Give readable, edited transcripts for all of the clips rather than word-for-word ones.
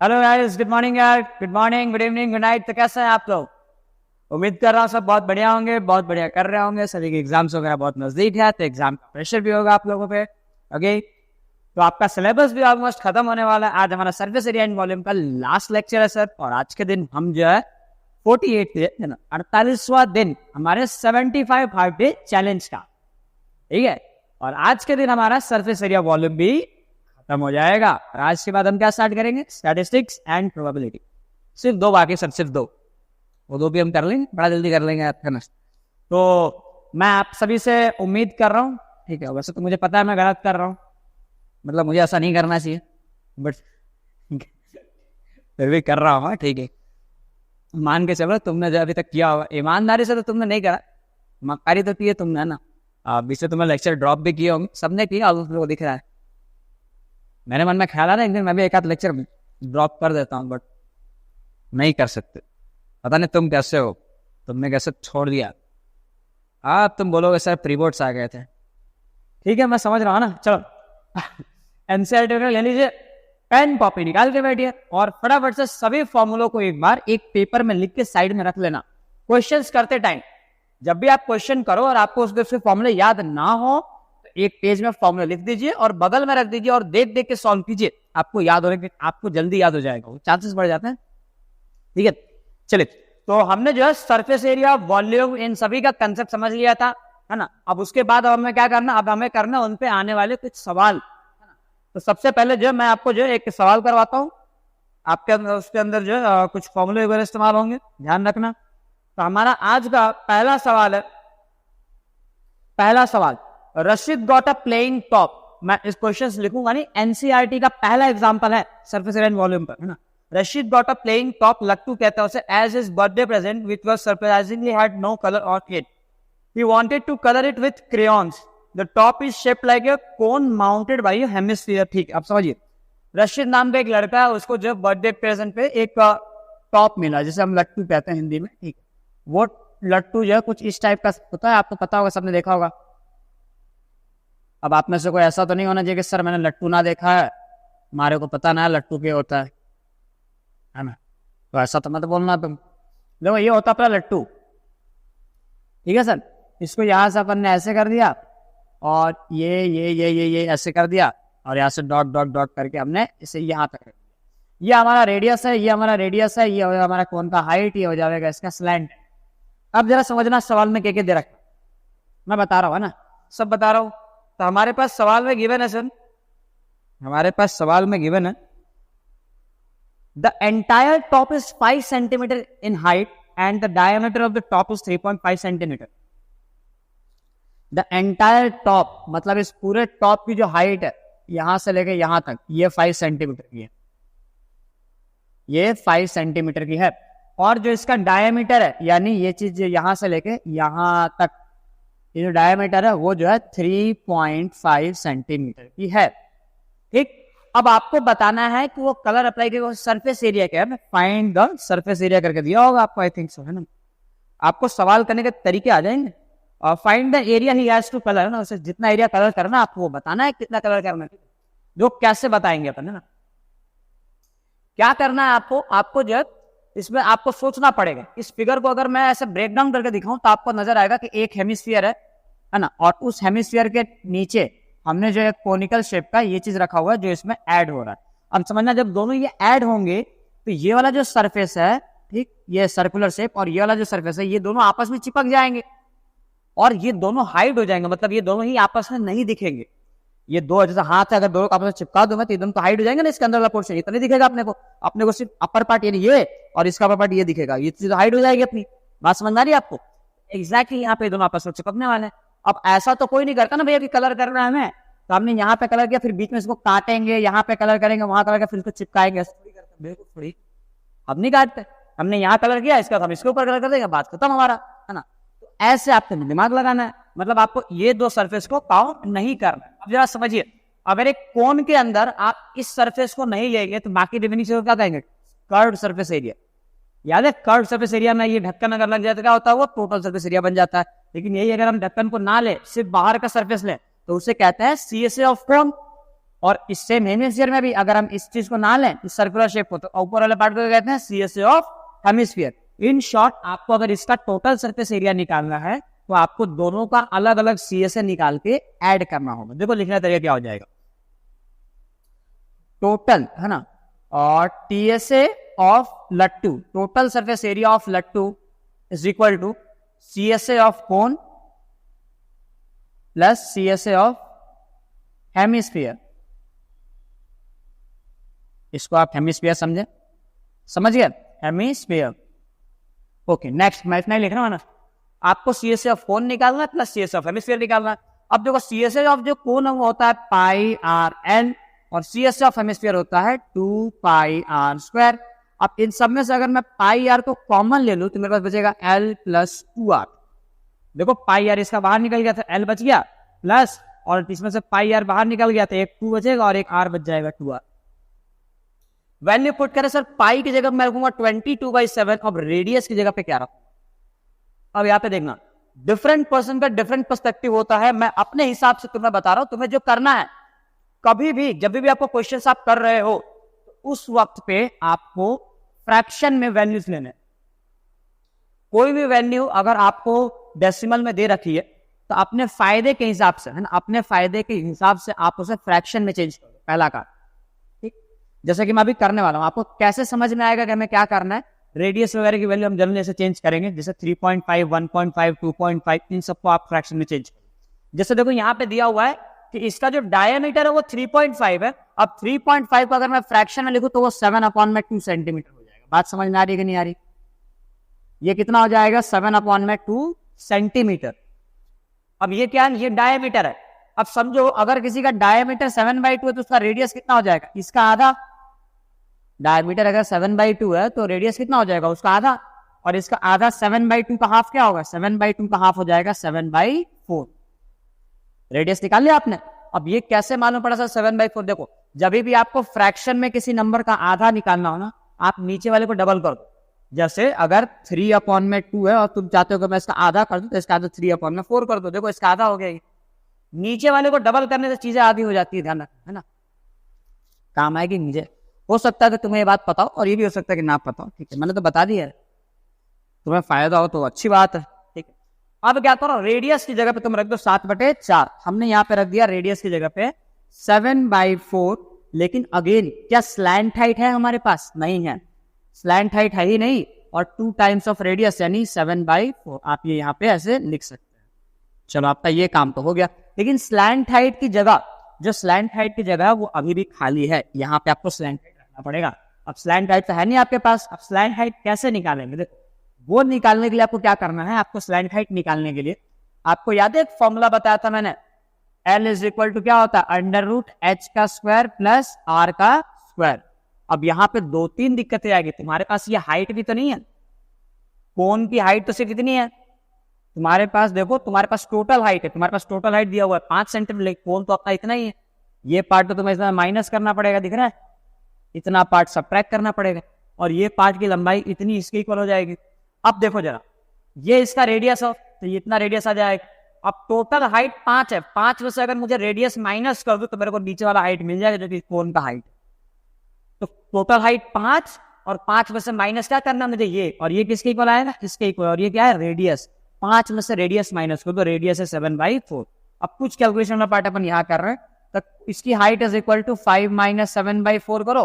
Hello guys, good morning यार। Good morning, good evening, good night. तो कैसे हैं आप लोग? उम्मीद कर रहा हूँ सब बहुत बढ़िया होंगे, बहुत बढ़िया कर रहे होंगे। सभी के एग्जाम्स वगैरह बहुत नजदीक है, तो एग्जाम का प्रेशर भी होगा आप लोगों पे। ओके, तो आपका सिलेबस भी ऑलमोस्ट खत्म होने वाला है। आज हमारा सरफेस एरिया एंड वॉल्यूम का लास्ट लेक्चर है सर। और आज के दिन हम जो है 48वां दिन हमारे 75 हार्ड डे चैलेंज का, ठीक है। और आज के दिन हमारा सरफेस एरिया वॉल्यूम भी खत्म हो जाएगा। और आज के बाद हम क्या स्टार्ट करेंगे? Statistics and probability. सिर्फ दो बाकी सर, सिर्फ दो। वो दो भी हम कर लेंगे, बड़ा जल्दी कर लेंगे आपका नष्ट। तो मैं आप सभी से उम्मीद कर रहा हूँ, ठीक है। वैसे तो मुझे पता है मैं गलत कर रहा हूँ, मतलब मुझे ऐसा नहीं करना चाहिए, बट फिर भी कर रहा हूँ। ठीक है, मान के चलो तुमने जो अभी तक किया होगा ईमानदारी से, तो तुमने नहीं करा, मक्कारी तो की है तुमने ना। अभी से तुम्हें लेक्चर ड्रॉप भी किए होंगे, सबने किया, अब लोगों को दिख रहा है। मेरे मन में ख्याल आ रहा है एक दिन मैं भी एक आध लेक्चर ड्रॉप कर देता हूँ, बट नहीं कर सकते। पता नहीं तुम कैसे हो, तुमने कैसे छोड़ दिया। आप तुम बोलोगे सर प्री बोर्ड्स आ गए थे, ठीक है मैं समझ रहा हूँ ना। चलो एनसीईआरटी वगैरह ले लीजिए, पेन कॉपी निकाल के बैठिए और फटाफट से सभी फॉर्मूलों को एक बार एक पेपर में लिख के साइड में रख लेना। क्वेश्चंस करते टाइम जब भी आप क्वेश्चन करो और आपको उसके फॉर्मूले याद ना हो, तो एक पेज में फॉर्मूला लिख दीजिए और बगल में रख दीजिए और देख देख के सॉल्व कीजिए। आपको याद होने के, आपको जल्दी याद हो जाएगा, चांसेस बढ़ जाते हैं, ठीक है। चलिए, तो हमने जो है सरफेस एरिया, वॉल्यूम, इन सभी का कंसेप्ट समझ लिया था, है ना। अब उसके बाद अब हमें क्या करना, अब हमें करना उन पे आने वाले कुछ सवाल, है ना। तो सबसे पहले जो मैं आपको जो एक सवाल करवाता हूँ, आपके अंदर उसके अंदर जो है कुछ फॉर्मूले वगैरह इस्तेमाल होंगे, ध्यान रखना। तो हमारा आज का पहला सवाल है, पहला सवाल, Rashid got a playing top. मैं इस क्वेश्चन लिखूंगा नहीं, एनसीईआरटी का पहला एग्जांपल है सरफेस एरिया एंड वॉल्यूम पर, है ना। Rashid got a playing top, लट्टू कहता है उसे, as his birthday present which was surprisingly had no colour on it. He wanted to colour it with crayons. The top is shaped like a cone mounted by a hemisphere. ठीक, अब समझिए, रशीद नाम का एक लड़का है, उसको जो बर्थडे प्रेजेंट पे एक टॉप मिला, जिसे हम लट्टू कहते हैं हिंदी में, ठीक है। वो लट्टू जो है कुछ इस टाइप का होता है, आपको पता होगा, सबने देखा होगा। अब आप में से कोई ऐसा तो नहीं होना चाहिए कि सर मैंने लट्टू ना देखा है, हमारे को पता ना है लट्टू क्या होता है ना। तो ऐसा तो मत बोलना तुम। देखो ये होता अपना लट्टू, ठीक है सर। इसको यहां से अपन ने ऐसे कर दिया और ये ऐसे कर दिया और यहाँ से डॉट डॉट डॉट करके हमने इसे यहाँ तक कर दिया। ये हमारा रेडियस है, ये हमारा रेडियस है, ये हमारा कोन का हाइट, ये हो जाएगा इसका स्लैंट। अब जरा समझना सवाल में क्या क्या दे रखा, मैं बता रहा हूँ, है ना, सब बता रहा हूँ। तो हमारे पास सवाल में गिवन है सर, हमारे पास सवाल में गिवन है, the entire top is 5 centimetre in height and the diameter of the top is 3.5 centimetre. The entire top मतलब इस पूरे टॉप की जो हाइट है यहां से लेके यहां तक, ये 5 सेंटीमीटर की है, ये 5 सेंटीमीटर की है। और जो इसका डायमीटर है, यानी ये चीज यहां से लेके यहां तक, ये जो डायमीटर है वो जो है 3.5 सेंटीमीटर की है, ठीक। अब आपको बताना है कि वो कलर अप्लाई करके सरफेस एरिया क्या है। फाइंड द सरफेस एरिया करके दिया होगा आपको, आई थिंक सो, है ना। आपको सवाल करने के तरीके आ जाएंगे। और find the area he has to colour, है ना, उसे जितना एरिया कलर करना आपको वो बताना है, कितना कलर करना है, जो कैसे बताएंगे अपन, है ना। क्या करना है आपको, आपको जो इसमें आपको सोचना पड़ेगा। इस फिगर को अगर मैं ऐसे ब्रेक डाउन करके दिखाऊं तो आपको नजर आएगा कि एक हेमिस्फीयर है ना, और उस हेमिस्फीयर के नीचे हमने जो एक कोनिकल शेप का ये चीज रखा हुआ है जो इसमें ऐड हो रहा है। अब समझना, जब दोनों ये ऐड होंगे तो ये वाला जो सरफेस है, ठीक, ये सर्कुलर शेप, और ये वाला जो सरफेस है, ये दोनों आपस में चिपक जाएंगे और ये दोनों हाइड हो जाएंगे, मतलब ये दोनों ही आपस में नहीं दिखेंगे। ये दो जैसे हाथ है, अगर दोनों आपस में चिपका दूंगा तो एकदम तो हाइड हो जाएंगे ना, इसके अंदर वाला पोर्शन ये तो नहीं दिखेगा अपने को सिर्फ अपर पार्ट यानी ये और इसका अपर पार्ट ये दिखेगा, ये चीज हाइड हो जाएगी अपनी। बात समझ आ रही है आपको? एग्जैक्टली यहाँ पे दोनों आपस में चिपकने वाले हैं। अब ऐसा तो कोई नहीं करता ना भैया कि कलर करना है हमें, तो हमने यहाँ पे कलर किया, फिर बीच में इसको काटेंगे, यहाँ पे कलर करेंगे, वहां कलर किया, फिर इसको चिपकाएंगे, ऐसा थोड़ी करते, बिल्कुल थोड़ी। अब नहीं काटते, हमने यहाँ कलर किया, इसका हम इसके ऊपर कलर कर देंगे, बात खत्म हमारा, है ना। तो ऐसे आपको दिमाग लगाना है, मतलब आपको ये दो सरफेस को काउंट नहीं करना है। अब जरा समझिए, अगर एक कोन के अंदर आप इस सरफेस को नहीं लेंगे तो बाकी रिमेनिंग से क्या कहेंगे? Curved surface area. याद है, कर्व्ड सरफेस एरिया में ये ढक्कन अगर लग जाए तो क्या होता है? वो टोटल सरफेस एरिया बन जाता है। लेकिन यही अगर हम ढक्कन को ना ले, सिर्फ बाहर का सरफेस ले, तो उसे कहते हैं CSA ऑफ कोन। और इस सेम हेमिस्फीयर में भी अगर हम इस चीज को ना लें, इस सर्कुलर शेप को, तो ऊपर वाले पार्ट को कहते हैं CSA of hemisphere. In short, आपको अगर इसका टोटल सरफेस एरिया निकालना है तो आपको दोनों का अलग अलग CSA निकाल के ऐड करना होगा। देखो लिखने का तरीका क्या हो जाएगा, टोटल है ना, और TSA ऑफ लट्टू, टोटल सरफेस एरिया ऑफ लट्टू is equal to CSA of cone plus CSA of hemisphere. इसको आप हेमिस्फीयर समझे, समझ गए, हेमिस्फीयर। ओके, नेक्स्ट मैं इतना ही लिख रहा हूं ना, आपको CSA ऑफ कोन निकालना है प्लस CSA ऑफ हेमिस्फीयर निकालना है। अब देखो CSA ऑफ जो कोन है वो होता है पाई आर एल और CSA ऑफ हेमिस्फीयर होता है 2 पाई आर स्क्वायर। अब इन सब में से अगर मैं पाई आर को कॉमन ले लूं तो मेरे पास बचेगा L प्लस 2R। देखो पाई आर इसका बाहर निकल गया था, L बच गया प्लस, और इसमें से पाई आर बाहर निकल गया तो एक 2 बचेगा और एक R बच जाएगा 2R। वैल्यू पुट करें सर, पाई की जगह मैं रखूंगा 22/7। अब रेडियस की जगह पे क्या रखूंगा? अब यहाँ पे देखना, डिफरेंट पर्सन का डिफरेंट पर्सपेक्टिव होता है। मैं अपने हिसाब से तुम्हें बता रहा हूं, तुम्हें जो करना है, कभी भी जब भी आपको क्वेश्चन आप कर रहे हो तो उस वक्त पे आपको फ्रैक्शन में वैल्यूज लेने। कोई भी वैल्यू अगर आपको डेसिमल में दे रखी है तो अपने फायदे के हिसाब से, है ना, अपने फायदे के हिसाब से आप उसे फ्रैक्शन में चेंज करो, पहला कार्य। ठीक, जैसे कि मैं अभी करने वाला हूं, आपको कैसे समझ में आएगा कि हमें क्या करना है। रेडियस वगैरह की वैल्यू हम जनरली ऐसे चेंज करेंगे, जैसे 3.5, 1.5, 2.5, इन सबको आप फ्रैक्शन में चेंज करेंगे। जैसे देखो यहाँ पे दिया हुआ है कि इसका जो डायमीटर है वो 3.5 है। अब 3.5 को अगर मैं फ्रैक्शन में लिखूं तो वो 7/2 सेंटीमीटर हो जाएगा। बात समझ में आ रही है कि नहीं आ रही? ये कितना हो जाएगा? 7/2 सेंटीमीटर। अब ये क्या है? ये डायमीटर है। अब समझो अगर किसी का डायमीटर 7/2 है तो उसका रेडियस कितना हो जाएगा? इसका आधा। डायमीटर अगर 7/2 है तो रेडियस कितना हो जाएगा? उसका आधा। और इसका आधा 7/2 का हाफ क्या होगा? 7/2 का हाफ हो जाएगा 7/4। रेडियस निकाल लिया आपने। अब ये कैसे मालूम पड़ा सर 7/4? देखो, जब भी आपको फ्रैक्शन में किसी नंबर का आधा निकालना हो ना, आप नीचे वाले को डबल कर दो। जैसे अगर 3/2 है और तुम चाहते हो कि मैं इसका आधा कर दूं, तो इसका आधा 3/4 कर दो। देखो इसका आधा हो गया। नीचे वाले को डबल करने से चीजें आधी हो जाती है, ध्यान रखना, है ना, काम आएगी नीचे। हो सकता है कि तुम्हें ये बात पता हो और ये भी हो सकता है कि ना पता हो। ठीक है, मैंने तो बता दिया है, तुम्हें फायदा हो तो अच्छी बात है। ठीक है, अब क्या करो, रेडियस की जगह पे तुम रख दो 7/4। हमने यहाँ पे रख दिया रेडियस की जगह पे 7/4। लेकिन अगेन क्या स्लैंट हाइट है हमारे पास? नहीं है, स्लैंट हाइट है ही नहीं। और 2 टाइम्स ऑफ रेडियस यानी 7/4 आप ये यहाँ पे ऐसे लिख सकते हैं। चलो आपका ये काम तो हो गया। लेकिन स्लैंट हाइट की जगह, जो स्लैंट हाइट की जगह वो अभी भी खाली है। यहाँ पे आपको स्लैंट हाइट रखना पड़ेगा। अब स्लैंट हाइट तो है नहीं आपके पास। अब स्लैंट हाइट कैसे निकालेंगे? देखो, वो निकालने के लिए आपको क्या करना है, आपको स्लैंट हाइट निकालने के लिए आपको याद है एक फॉर्मूला बताया था मैंने, L इज इक्वल टू क्या होता है? √h का स्क्वायर प्लस r का स्क्वायर। अब यहाँ पे 2-3 दिक्कतें आएगी। तुम्हारे पास ये हाइट भी तो नहीं है, कोन की हाइट तो सिर्फ कितनी है तुम्हारे पास? देखो तुम्हारे पास टोटल हाइट है, तुम्हारे पास टोटल हाइट दिया हुआ है 5 सेंटीमीटर। कोन तो अपना इतना ही है। ये पार्ट तो तुम्हें इसमें माइनस करना पड़ेगा, दिख रहा है, इतना पार्ट सब्ट्रैक्ट करना पड़ेगा। और ये पार्ट की लंबाई इतनी इसके इक्वल हो जाएगी। अब देखो जरा, ये इसका रेडियस हो तो ये इतना रेडियस आ जाएगा। अब टोटल हाइट 5 है, 5 में से अगर मुझे रेडियस माइनस कर दो तो मेरे को नीचे वाला हाइट मिल जाएगा जो कि कोन का हाइट। तो टोटल हाइट 5 और 5 में से माइनस क्या करना मुझे? ये, और ये किसके इक्वल आएगा? इसके इक्वल। और ये क्या है? रेडियस। 5 में से रेडियस माइनस कर दो, रेडियस है 7/4। अब कुछ कैलकुलेशन वाला पार्ट अपन यहाँ कर रहे हैं। तो इसकी हाइट इज इक्वल टू 5 - 7/4 करो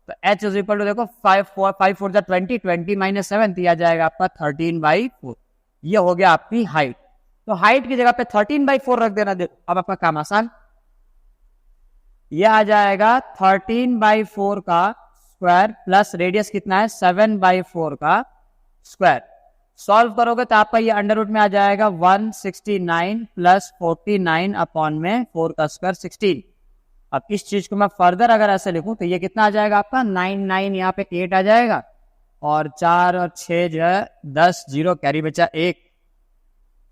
तो h इज इक्वल टू देखो 5 4 20, 20 - 7 दिया जाएगा आपका 13/4। ये हो गया आपकी हाइट। तो हाइट की जगह पे 13/4 रख देना। देखो अब आपका काम आसान, ये आ जाएगा 13/4 का स्क्वायर प्लस रेडियस कितना है? 7/4 का स्क्वायर। सॉल्व करोगे तो आपका ये अंडर रूट में आ जाएगा 169 प्लस 49/4 का स्क्वायर 16। अब इस चीज को मैं फर्दर अगर ऐसे लिखूं तो ये कितना आ जाएगा आपका? 9 यहाँ पे 8 आ जाएगा और 4 और 6 जो है 10, 0 कैरी बचा 1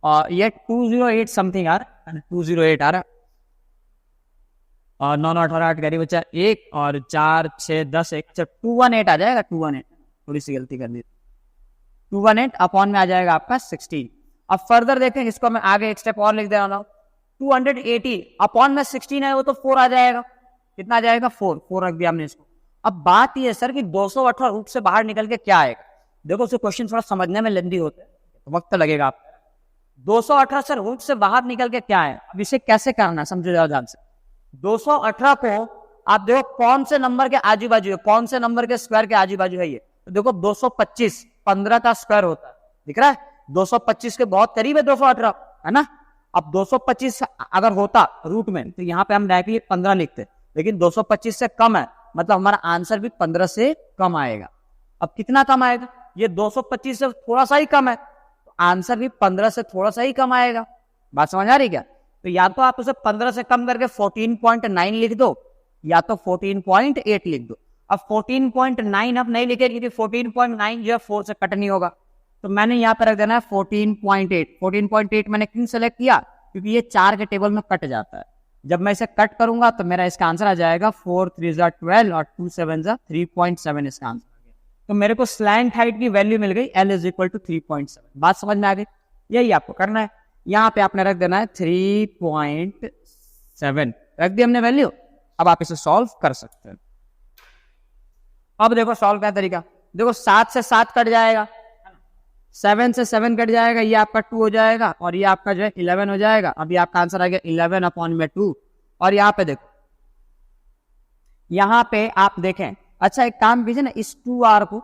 और ये 208 समथिंग आ रहा है, 208 आ रहा है और 9 18 8 कैरी बचा 1 और 4 6 10 1 218 आ जाएगा। 218 थोड़ी सी गलती कर दी, 218 अपॉन में आ जाएगा आपका 16। अब फर्दर देखें, इसको मैं आगे एक स्टेप और लिख दे रहा हूं, 280 अपॉन में 16 है वो तो 4 आ जाएगा। कितना आ जाएगा 4 रख दिया हमने इसको। अब बात ये है सर कि 218 रूट से बाहर निकल के क्या आएगा। देखो उसके क्वेश्चन थोड़ा समझने में लेंदी होते हैं तो वक्त लगेगा आपको। 218 से रूट से बाहर निकल के क्या है, अब इसे कैसे करना समझो जरा ध्यान से। 218 को आप देखो कौन से नंबर के आजू बाजू है, कौन से नंबर के स्क्वायर के आजू बाजू है ये, तो देखो 225 15 का स्क्वायर होता है, दिख रहा है 225 के बहुत करीब है 218, है ना। अब 225 अगर होता रूट में तो यहाँ पे हम डायरेक्टली 15 लिखते, लेकिन 225 से कम है, मतलब हमारा आंसर भी 15 से कम आएगा। अब कितना कम आएगा, ये 225 से थोड़ा सा ही कम है, तो आंसर भी 15 से थोड़ा सा ही कम आएगा। बात समझ आ रही क्या। तो या तो आप उसे 15 से कम करके 14.9 लिख दो, या तो 14.8 लिख दो। अब 14.9 अब नहीं लिखे क्योंकि 14.9 जो है 4 से कट नहीं होगा, तो मैंने यहाँ पर रख देना है 14.8। 14.8 मैंने क्यों सेलेक्ट किया, क्योंकि ये 4 के टेबल में कट जाता है। जब मैं इसे कट करूंगा तो मेरा इसका आंसर आ जाएगा 4 3 12 और 2 7 3.7 इसका आंसर आ गया। तो मेरे को स्लैंट हाइट की वैल्यू मिल गई L = 3.7। बात समझ में आ गई, यही आपको करना है। यहाँ पे आपने रख देना है 3.7 रख दी हमने वैल्यू। अब आप इसे सॉल्व कर सकते हैं। अब देखो सॉल्व का तरीका, देखो 7 से 7 कट जाएगा, 7 से 7 कट जाएगा, ये आपका 2 हो जाएगा और ये आपका जो है 11 हो जाएगा। अभी आपका आंसर आ गया 11/2। और यहाँ पे देखो, यहाँ पे आप देखें, अच्छा एक काम कीजिए ना, इस 2r को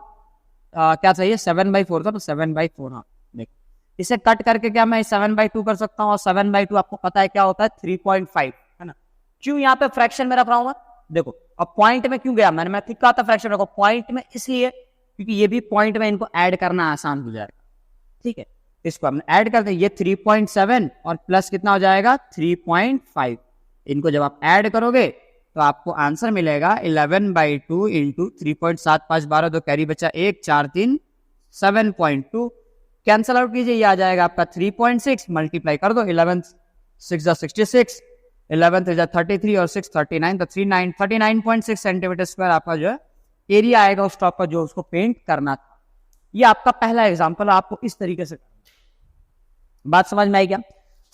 क्या चाहिए 7/4 था, तो 7/4। हाँ देखो इसे कट करके क्या मैं 7/2 कर सकता हूँ, और 7/2 आपको पता है क्या होता है 3.5, है ना। क्यों यहाँ पे फ्रैक्शन में रख रहा हूँ, देखो अब पॉइंट में क्यों गया, मैं ठीक कहा था फ्रैक्शन रखो पॉइंट में, इसलिए क्योंकि ये भी पॉइंट में इनको ऐड करना आसान हो जाएगा। ठीक है, इसको हमने ऐड करते हैं, ये 3.7 और प्लस कितना हो जाएगा 3.5। इनको जब आप ऐड करोगे तो आपको आंसर मिलेगा 11/2 इंटू 3.7 5 12 तो कैरी बचा 1 4 3 7.2। कैंसल आउट कीजिए, ये आ जाएगा आपका 3.6, मल्टीप्लाई कर दो 11 6 66, 11 3 33 और 6 39, तो 39.6 सेंटीमीटर स्क्वायर आपका जो है एरिया आएगा उस टॉप का जो उसको पेंट करना था। ये आपका पहला एग्जांपल, आपको इस तरीके से। बात समझ में आई क्या।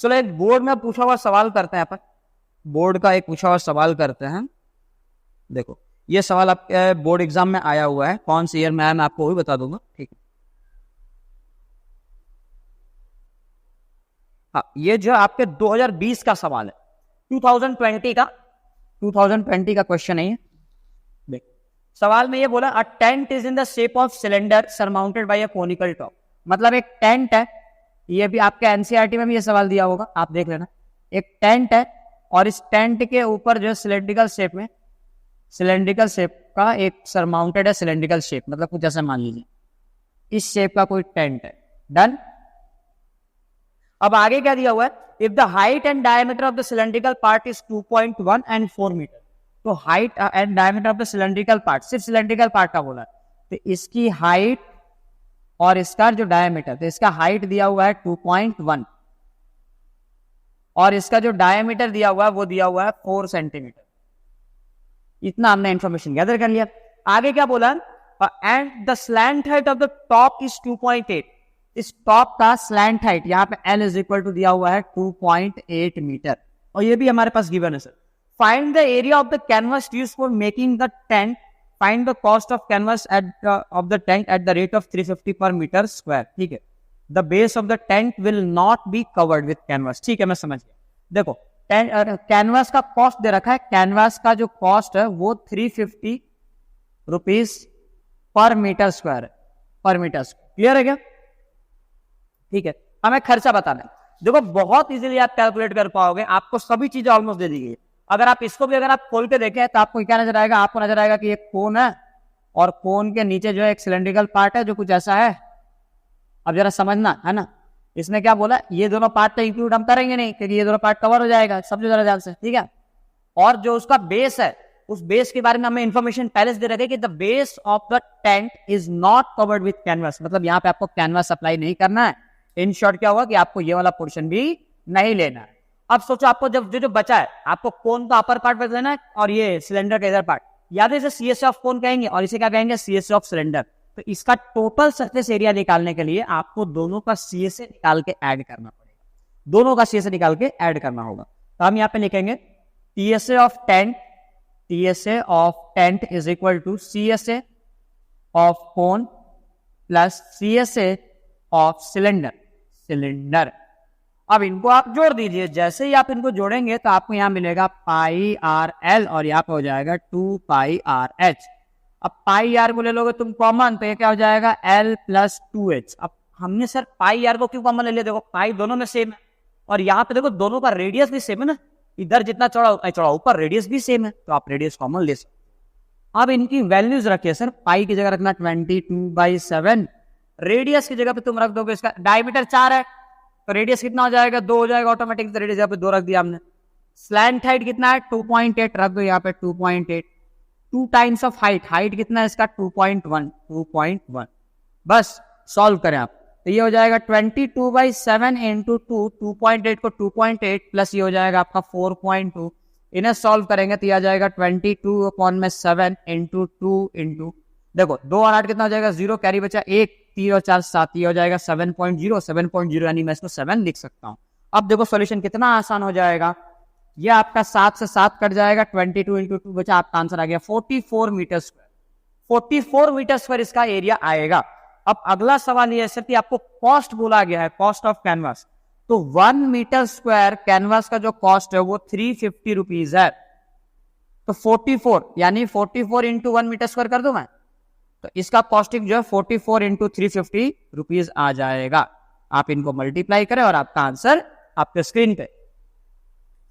चलो एक बोर्ड में पूछा हुआ सवाल करते हैं, अपन बोर्ड का एक पूछा हुआ सवाल करते हैं। देखो ये सवाल आपके बोर्ड एग्जाम में आया हुआ है, कौन सी ईयर में आया मैं आपको वही बता दूंगा। ठीक है, हाँ ये जो आपके 2020 का सवाल है, 2020 का क्वेश्चन है ये। देख सवाल में ये बोला, a tent is in the shape of cylinder surmounted by a conical top. मतलब एक टेंट है, ये भी आपके एनसीईआरटी में भी ये सवाल दिया होगा, आप देख लेना। एक टेंट है और इस टेंट के ऊपर जो है सिलेंड्रिकल शेप का एक सरमाउंटेड है, सिलेंड्रिकल शेप मतलब कुछ ऐसा मान लीजिए इस शेप का कोई टेंट है। डन। अब आगे क्या दिया हुआ है, if the height and diameter of the cylindrical part is 2.1 and 4 metre. तो height and diameter of the cylindrical part, सिर्फ सिलेंड्रिकल पार्ट का बोला है, तो इसकी हाइट और इसका जो डायमीटर, तो इसका हाइट दिया हुआ है 2.1 और इसका जो डायमीटर दिया हुआ है वो दिया हुआ है 4 सेंटीमीटर। इतना हमने इंफॉर्मेशन गैदर कर लिया। आगे क्या बोला, and the slant height of the top is 2.8। इस टॉप का स्लैंट हाइट यहाँ पे L = दिया हुआ है 2.8 मीटर, और ये भी हमारे पास गिवन है sir. Find the area of the canvas used for making the tent, find the cost of canvas of the tent at the rate of 350 पर मीटर स्क्वायर। ठीक है, the base of the tent will not be covered with canvas. ठीक है, मैं समझ गया। देखो canvas का कॉस्ट दे रखा है, कैनवस का जो कॉस्ट है वो 350 रुपीज पर मीटर स्क्वायर है, पर मीटर स्क्वायर। क्लियर है क्या। ठीक है, हमें खर्चा बताना है। देखो बहुत इजीली आप कैलकुलेट कर पाओगे, आपको सभी चीजें ऑलमोस्ट दे दी गई है। अगर आप इसको भी अगर आप खोल के देखें तो आपको क्या नजर आएगा, आपको नजर आएगा कि एक कोन है और कोन के नीचे जो है एक सिलेंड्रिकल पार्ट है जो कुछ ऐसा है। अब जरा समझना है ना, इसने क्या बोला, ये दोनों पार्ट तो इंक्लूड हम करेंगे नहीं क्योंकि ये दोनों पार्ट कवर हो जाएगा, समझो जरा ध्यान से। ठीक है, और जो उसका बेस है उस बेस के बारे में हमें इंफॉर्मेशन पहले से दे रखे कि the base of the tent is not covered with canvas, मतलब यहाँ पे आपको कैनवस अप्लाई नहीं करना है। इन शॉर्ट क्या होगा कि आपको ये वाला पोर्शन भी नहीं लेना है। अब सोचो आपको जब जो बचा है, आपको कोन का अपर पार्ट लेना है और ये सिलेंडर का इधर पार्ट, याद है इसे सीएसए ऑफ कोन कहेंगे और इसे क्या कहेंगे सीएसए ऑफ सिलेंडर। तो इसका टोटल सरफेस एरिया निकालने के लिए आपको दोनों का सीएसए निकाल के ऐड करना पड़ेगा, दोनों का सीएसए निकाल के ऐड करना होगा। तो हम यहाँ पे लिखेंगे CSA of tent TSA of tent is equal to CSA of cone plus CSA of cylinder. अब इनको आप जोड़ दीजिए, जैसे ही आप इनको जोड़ेंगे तो आपको यहाँ मिलेगा पाई आर एल और यहाँ पे हो जाएगा 2 पाई आर एच। अब पाई आर को ले लोगे तुम कॉमन तो ये क्या हो जाएगा L प्लस 2H। अब हमने सर पाई आर को क्यों कॉमन ले लिया, देखो पाई दोनों में सेम है और यहाँ पे देखो दोनों का रेडियस भी सेम है ना, इधर जितना चौड़ा उतना चौड़ा, ऊपर रेडियस भी सेम है तो आप रेडियस कॉमन ले सकते। अब इनकी वैल्यूज रखिए सर, पाई की जगह रखना 22/7, रेडियस की जगह पे तुम रख दोगे, इसका डायमीटर 4 है तो रेडियस कितना हो जाएगा 2 हो जाएगा ऑटोमेटिक, तो रेडियस यहाँ पे 2 रख दिया हमने। स्लैंट हाइट कितना है 2.8 रख दो यहाँ पे 2.8, 2 टाइम्स ऑफ हाइट, हाइट कितना है इसका 2.1, बस सॉल्व करें आप तो ये हो जाएगा 22/7 इंटू 2.8 को 2.8 प्लस ये हो जाएगा आपका 4.2, इन्हें सॉल्व करेंगे तो ये आ जाएगा 22/7 इंटू 2 इंटू देखो 2 और 8 कितना हो जाएगा 0, कैरी बचा 1, 3 और 4 7, ये हो जाएगा 7.0 यानी मैं इसको 7 लिख सकता हूं। अब देखो सॉल्यूशन कितना आसान हो जाएगा, ये आपका 7 से 7 कट जाएगा, 22 इंटू 2 बचा, आपका आंसर आ गया 44 मीटर स्क्वायर। 44 मीटर स्क्वायर इसका एरिया आएगा। अब अगला सवाल ये है कि आपको कॉस्ट बोला गया है, कॉस्ट ऑफ कैनवास, तो 1 मीटर स्क्वायर कैनवास का जो कॉस्ट है वो 350 रुपीज है, तो 44 यानी 44 इंटू 1 मीटर स्क्वायर कर दो मैं, तो इसका कॉस्टिंग जो है 44 इंटू 350 रुपीज आ जाएगा। आप इनको मल्टीप्लाई करें और आपका आंसर आपके स्क्रीन पे,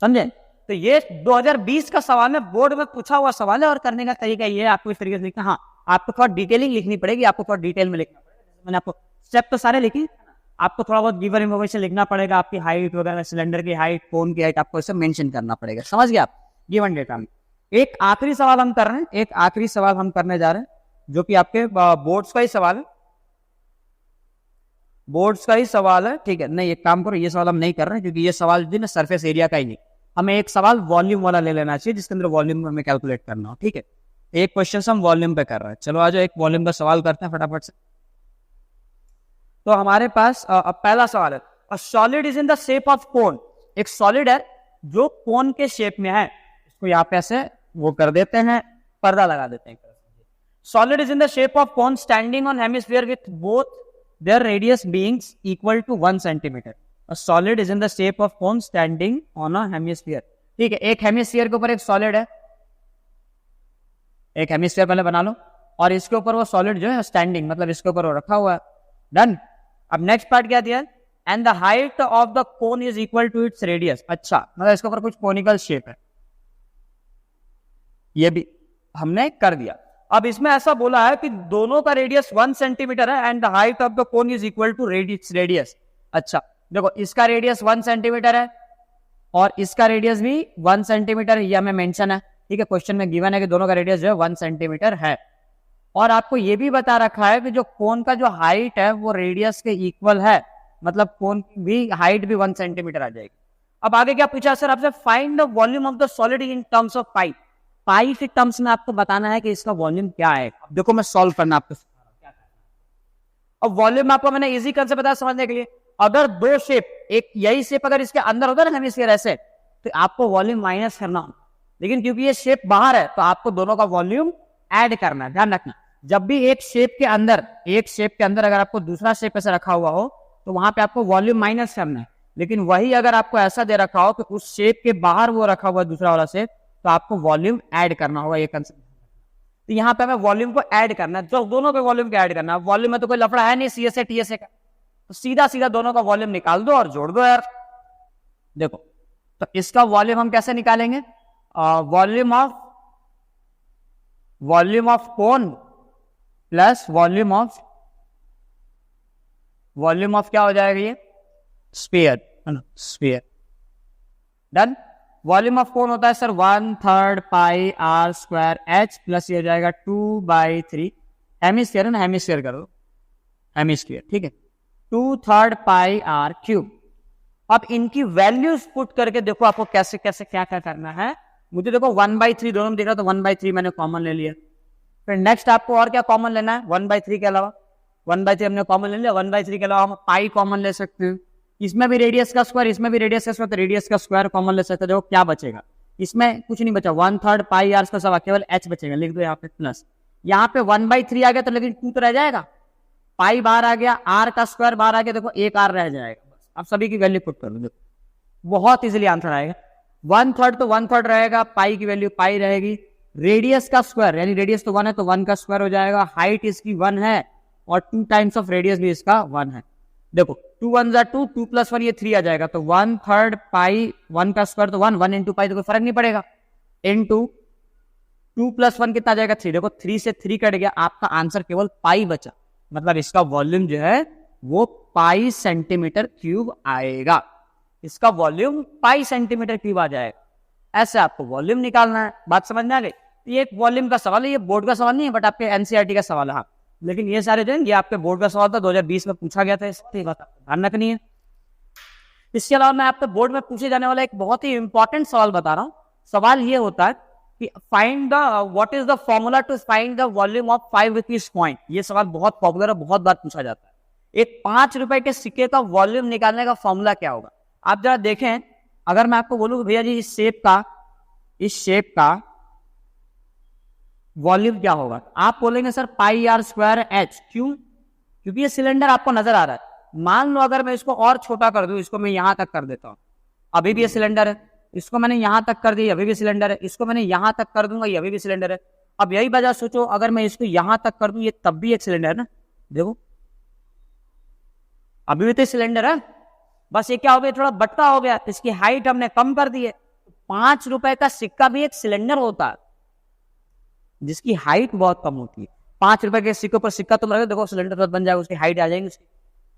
समझे। तो ये 2020 का सवाल है, बोर्ड में पूछा हुआ सवाल है और करने का तरीका ये है, आपको इस तरीके से लिखना। हाँ, आपको थोड़ा डिटेलिंग लिखनी पड़ेगी, आपको थोड़ा डिटेल में लिखना पड़ेगा। मैंने आपको स्टेप तो सारे लिखी, आपको थोड़ा बहुत गिवन इन्फॉर्मेशन लिखना पड़ेगा, आपकी हाइट वगैरह, सिलेंडर की हाइट, कोन की हाइट, आपको इसे मेंशन करना पड़ेगा, समझ गए आप। गिवन डेटा में एक आखिरी सवाल हम कर रहे हैं, एक आखिरी सवाल हम करने जा रहे हैं जो कि आपके बोर्ड्स का ही सवाल है, बोर्ड्स का ही सवाल है, ठीक है। नहीं, एक काम करो, ये सवाल हम नहीं कर रहे हैं क्योंकि ये सवाल जो है सरफेस एरिया का ही नहीं, हमें एक सवाल वॉल्यूम वाला ले लेना चाहिए जिसके अंदर वॉल्यूम हमें कैलकुलेट करना हो, ठीक है। एक क्वेश्चन हम वॉल्यूम पे कर रहे हैं, चलो आज एक वॉल्यूम का सवाल करते हैं फटाफट से। तो हमारे पास पहला सवाल है, a solid is in the shape of कोन, एक सॉलिड है जो कोन के शेप में है, इसको यहाँ पे ऐसे वो कर देते हैं, पर्दा लगा देते हैं। Solid is in the shape of cone standing on hemisphere with both their radius beings equal to 1 centimetre. A solid is in the shape of cone standing on a hemisphere, ठीक है। एक हेमिस्फीयर के ऊपर एक solid है, एक hemisphere पहले बना लो और इसके ऊपर वो सॉलिड जो है स्टैंडिंग, मतलब इसके ऊपर वो रखा हुआ है, डन। अब नेक्स्ट पार्ट क्या दिया, and the height of the cone is equal to its radius. अच्छा, मतलब इसके ऊपर कुछ कोनिकल शेप है, ये भी हमने कर दिया। अब इसमें ऐसा बोला है कि दोनों का रेडियस 1 सेंटीमीटर है and the height of the cone is equal to radius. अच्छा देखो, इसका रेडियस 1 सेंटीमीटर है और इसका रेडियस भी 1 सेंटीमीटर है, ये हमें मेंशन है, ठीक है। क्वेश्चन में गिवन है कि दोनों का रेडियस जो है 1 सेंटीमीटर है और आपको ये भी बता रखा है कि जो कोन का जो हाइट है वो रेडियस के इक्वल है, मतलब कोन की भी हाइट भी 1 सेंटीमीटर आ जाएगी। अब आगे क्या पूछा सर आपसे, find the volume of the solid in terms of pi. Pi के टर्म्स में आपको बताना है कि इसका वॉल्यूम क्या है। अब देखो मैं सॉल्व करना आपको क्या करना है। अब वॉल्यूम आपको मैंने इजी कंसेप्ट बताया समझने के लिए, अगर दो शेप, एक यही शेप अगर इसके अंदर होता है ना हेमिस्फीयर ऐसे, तो आपको वॉल्यूम माइनस करना होगा, लेकिन क्योंकि ये शेप बाहर है तो आपको दोनों का वॉल्यूम ऐड करना है। ध्यान रखना, जब भी एक शेप के अंदर, एक शेप के अंदर अगर आपको दूसरा शेप ऐसे रखा हुआ हो तो वहां पे आपको वॉल्यूम माइनस करना है, लेकिन वही अगर आपको ऐसा दे रखा हो कि उस शेप के बाहर वो रखा हुआ दूसरा वाला शेप, तो आपको वॉल्यूम ऐड करना होगा, ये कंसेप्ट। तो यहाँ पे हमें वॉल्यूम को ऐड करना है, तो दोनों पे वॉल्यूम को ऐड करना है। वॉल्यूम में तो कोई लफड़ा है नहीं सीएसए टीएसए का, तो सीधा सीधा दोनों का वॉल्यूम निकाल दो और जोड़ दो यार। देखो तो इसका वॉल्यूम हम कैसे निकालेंगे, volume of cone plus volume of क्या हो जाएगा, ये स्फीयर है ना, sphere. Done. Volume of cone होता है sir 1/3 pi r square h plus ये हो जाएगा 2/3 हेमिस्फीयर है ना, हेमिस्फीयर करो, हेमिस्फीयर, ठीक है, 2/3 पाई आर क्यूब। अब इनकी वैल्यूज पुट करके देखो आपको कैसे कैसे क्या क्या करना है। मुझे देखो 1/3 दोनों में दिख रहा, तो 1/3 मैंने कॉमन ले लिया। फिर नेक्स्ट आपको और क्या कॉमन लेना है, 1/3 के अलावा, 1/3 हमने कॉमन ले लिया, 1/3 के अलावा हम पाई कॉमन ले सकते हैं, इसमें भी रेडियस का स्क्वायर, इसमें भी रेडियस का स्क्वायर, तो रेडियस का स्क्वायर कॉमन ले सकते हो। देखो क्या बचेगा, इसमें कुछ नहीं बचा, 1/3 पाई आर का सवा, केवल एच बचेगा, लिख दो यहाँ पे प्लस। यहाँ पे 1/3 आ गया तो लेकिन 2 तो रह जाएगा, पाई बाहर आ गया, आर का स्क्वायर बाहर आ गया, देखो एक आर रह जाएगा। बस अब सभी की वैल्यू पुट कर लो, देखो बहुत इजीली आंसर आएगा। 1/3 तो 1/3 रहेगा, पाई की वैल्यू पाई रहेगी, रेडियस का स्क्वायर यानी रेडियस तो 1 है तो 1 का स्क्वायर हो जाएगा, हाइट इसकी 1 है और 2 टाइम्स ऑफ रेडियस भी इसका 1 है। देखो 2 1 जा 2, 2 + 1 ये 3 आ जाएगा, तो 1/3 पाई, 1 का स्क्वायर तो 1, 1 इंटू पाई तो कोई फर्क नहीं पड़ेगा, इंटू 2 + 1 कितना आ जाएगा 3, देखो 3 से 3 कट गया, आपका आंसर केवल पाई बचा, मतलब इसका वॉल्यूम जो है वो पाई सेंटीमीटर क्यूब आएगा, इसका वॉल्यूम पाई सेंटीमीटर क्यूब आ जाएगा। ऐसे आपको वॉल्यूम निकालना है, बात समझ में आ गई। ये एक वॉल्यूम का सवाल है, ये बोर्ड का सवाल नहीं है, बट आपके एनसीईआरटी का सवाल है। हाँ, लेकिन ये सारे जो है ये आपके बोर्ड का सवाल था, 2020 में पूछा गया था, इसकी बात ध्यान रखनी है। इसके अलावा मैं आपके बोर्ड में पूछे जाने वाला एक बहुत ही इंपॉर्टेंट सवाल बता रहा हूँ। सवाल ये होता है कि find the what is the formula to find the volume of 5 rupees coin. ये सवाल बहुत पॉपुलर है, बहुत बार पूछा जाता है। एक 5 रुपए के सिक्के का वॉल्यूम निकालने का फॉर्मूला क्या होगा। आप जरा देखें, अगर मैं आपको बोलूं भैया जी इस शेप का वॉल्यूम क्या होगा, आप बोलेंगे sir pi r square h. क्यों? क्योंकि ये सिलेंडर आपको नजर आ रहा है। मान लो अगर मैं इसको और छोटा कर दूं, इसको मैं यहां तक कर देता हूं, अभी भी ये सिलेंडर है। इसको मैंने यहां तक कर दिया, अभी भी सिलेंडर है। इसको मैंने यहां तक कर दूंगा, ये अभी भी सिलेंडर है। अब यही वजह सोचो, अगर मैं इसको यहां तक कर दूं, ये तब भी एक सिलेंडर है ना, देखो अभी भी तो सिलेंडर है, बस ये क्या हो गया, थोड़ा बट्टा हो गया, इसकी हाइट हमने कम कर दी है। 5 रुपए का सिक्का भी एक सिलेंडर होता है जिसकी हाइट बहुत कम होती है। 5 रुपए के सिक्के पर सिक्का तुम रखो, देखो सिलेंडर बन जाएगा, उसकी हाइट आ जाएगी उसकी,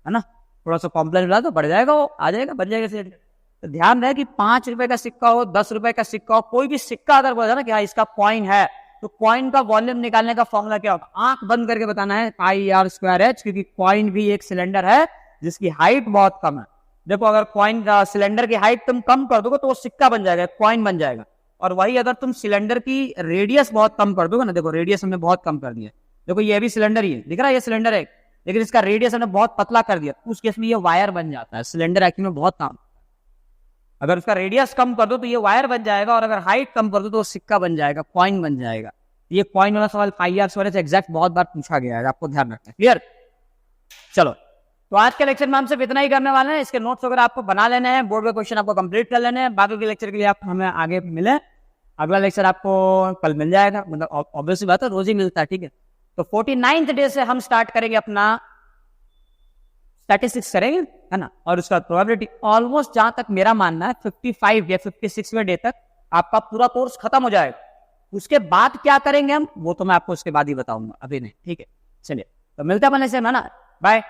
है ना। थोड़ा सा कॉम्प्लेक्स मिला तो बढ़ जाएगा, वो आ जाएगा, बन जाएगा सिलेंडर। तो ध्यान रहे कि 5 रुपए का सिक्का हो, 10 रुपए का सिक्का हो, कोई भी सिक्का अगर बोला ना कि हाँ इसका कॉइन है, तो कॉइन का वॉल्यूम निकालने का फॉर्मूला क्या होगा, आंख बंद करके बताना है, पाई आर स्क्वायर एच, क्योंकि कॉइन भी एक सिलेंडर है जिसकी हाइट बहुत कम है। देखो अगर कॉइन सिलेंडर की हाइट तुम कम कर दोगे तो वो सिक्का बन जाएगा, कॉइन बन जाएगा। और वही अगर तुम सिलेंडर की रेडियस बहुत कम कर दोगे ना, देखो रेडियस हमने बहुत कम कर दिया, देखो ये भी सिलेंडर ही है, दिख रहा है ये सिलेंडर है, लेकिन इसका रेडियस हमने बहुत पतला कर दिया, उस केस में ये वायर बन जाता है। सिलेंडर एक्चुअली में बहुत काम, अगर उसका रेडियस कम कर दो तो ये वायर बन जाएगा, और अगर हाइट कम कर दो तो वो सिक्का बन जाएगा, कॉइन बन जाएगा। ये कॉइन वाला सवाल पाई आर स्क्वायर से एग्जैक्ट बहुत बार पूछा गया है, आपको ध्यान रखना है। क्लियर? चलो, तो आज के लेक्चर में हम सिर्फ इतना ही करने वाले हैं। इसके नोट्स वगैरह आपको बना लेने हैं, बोर्ड के क्वेश्चन आपको कंप्लीट कर लेने हैं। बाकी के लेक्चर के लिए आप हमें आगे मिले, अगला लेक्चर आपको कल मिल जाएगा, मतलब ऑब्वियसली बात है, रोज ही मिलता है, ठीक है। तो 49th डे से हम स्टार्ट करेंगे अपना स्टैटिस्टिक्स करेंगे, है ना, और उसका प्रोबेबिलिटी ऑलमोस्ट जहां तक मेरा मानना है 55 या 56वें डे तक आपका पूरा कोर्स खत्म हो जाएगा। उसके बाद क्या करेंगे हम, वो तो मैं आपको उसके बाद ही बताऊंगा, अभी नहीं, ठीक है। चलिए, तो मिलते हैं अपने से, है ना, बाय।